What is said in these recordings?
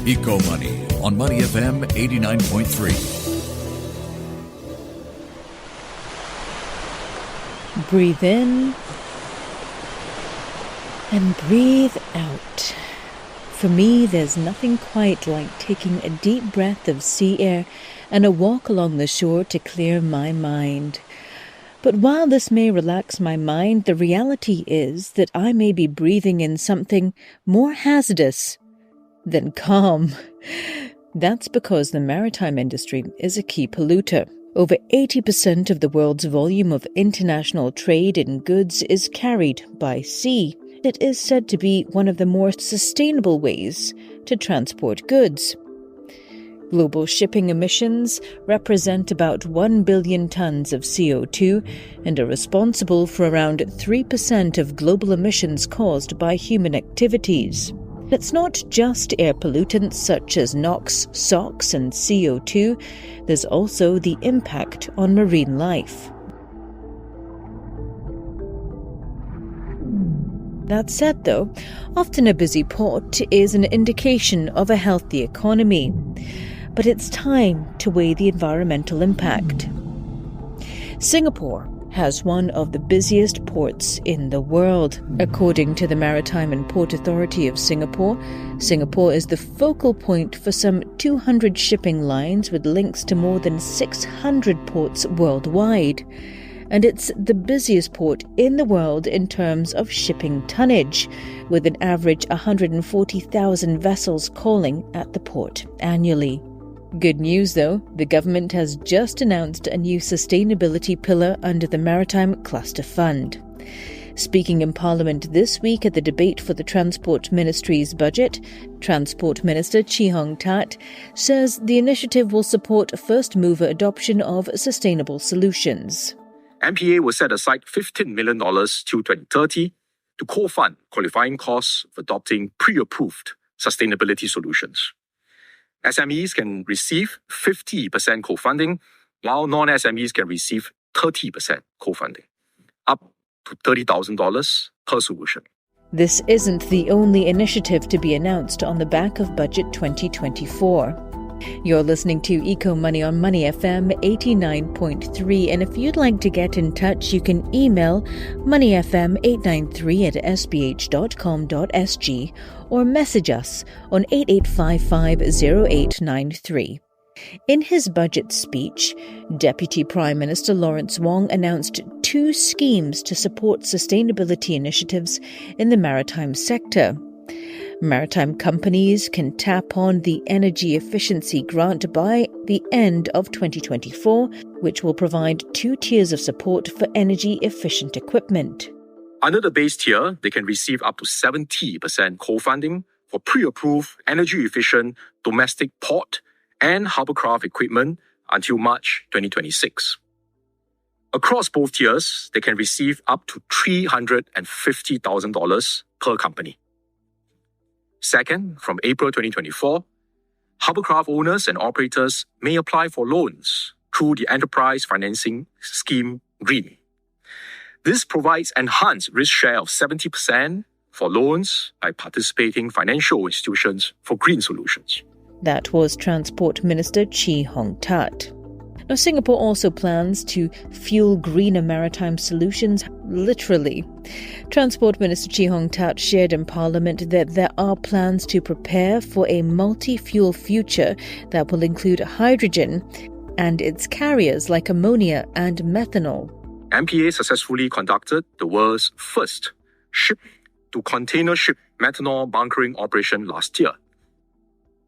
Eco Money on Money FM 89.3. Breathe in and breathe out. For me, there's nothing quite like taking a deep breath of sea air and a walk along the shore to clear my mind. But while this may relax my mind, the reality is that I may be breathing in something more hazardous than calm. That's because the maritime industry is a key polluter. Over 80% of the world's volume of international trade in goods is carried by sea. It is said to be one of the more sustainable ways to transport goods. Global shipping emissions represent about 1 billion tons of CO2 and are responsible for around 3% of global emissions caused by human activities. It's not just air pollutants such as NOx, SOx, and CO2. There's also the impact on marine life. That said, though, often a busy port is an indication of a healthy economy. But it's time to weigh the environmental impact. Singapore has one of the busiest ports in the world. According to the Maritime and Port Authority of Singapore, Singapore is the focal point for some 200 shipping lines with links to more than 600 ports worldwide. And it's the busiest port in the world in terms of shipping tonnage, with an average 140,000 vessels calling at the port annually. Good news, though, the government has just announced a new sustainability pillar under the Maritime Cluster Fund. Speaking in Parliament this week at the debate for the Transport Ministry's budget, Transport Minister Chee says the initiative will support first-mover adoption of sustainable solutions. MPA will set aside $15 million till 2030 to co-fund qualifying costs of adopting pre-approved sustainability solutions. SMEs can receive 50% co-funding, while non-SMEs can receive 30% co-funding, up to $30,000 per solution. This isn't the only initiative to be announced on the back of Budget 2024. You're listening to Eco Money on Money FM 89.3, and if you'd like to get in touch, you can email moneyfm893@sbh.com.sg or message us on 88550893. In his budget speech, Deputy Prime Minister Lawrence Wong announced 2 schemes to support sustainability initiatives in the maritime sector. Maritime companies can tap on the Energy Efficiency Grant by the end of 2024, which will provide 2 tiers of support for energy-efficient equipment. Under the base tier, they can receive up to 70% co-funding for pre-approved energy-efficient domestic port and harbourcraft equipment until March 2026. Across both tiers, they can receive up to $350,000 per company. Second, from April 2024, harbourcraft owners and operators may apply for loans through the Enterprise Financing Scheme Green. This provides enhanced risk share of 70% for loans by participating financial institutions for green solutions. That was Transport Minister Chee Hong-tat. Now, Singapore also plans to fuel greener maritime solutions, literally. Transport Minister Chee Hong-tat shared in Parliament that there are plans to prepare for a multi-fuel future that will include hydrogen and its carriers like ammonia and methanol. MPA successfully conducted the world's first ship-to-container ship methanol bunkering operation last year.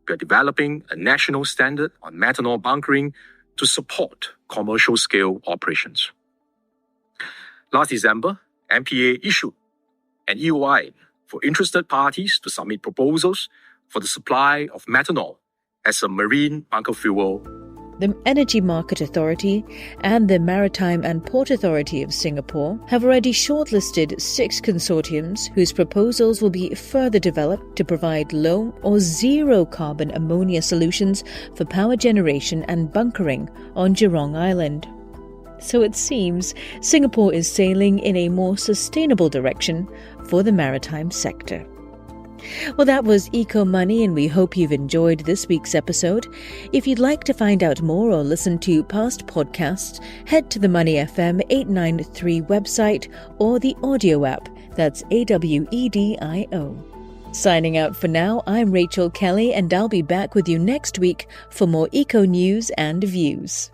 We are developing a national standard on methanol bunkering to support commercial-scale operations. Last December, MPA issued an EOI for interested parties to submit proposals for the supply of methanol as a marine bunker fuel. The Energy Market Authority and the Maritime and Port Authority of Singapore have already shortlisted 6 consortiums whose proposals will be further developed to provide low or zero carbon ammonia solutions for power generation and bunkering on Jurong Island. So it seems Singapore is sailing in a more sustainable direction for the maritime sector. Well, that was Eco Money, and we hope you've enjoyed this week's episode. If you'd like to find out more or listen to past podcasts, head to the Money FM 893 website or the audio app. That's AWEDIO. Signing out for now, I'm Rachel Kelly, and I'll be back with you next week for more eco news and views.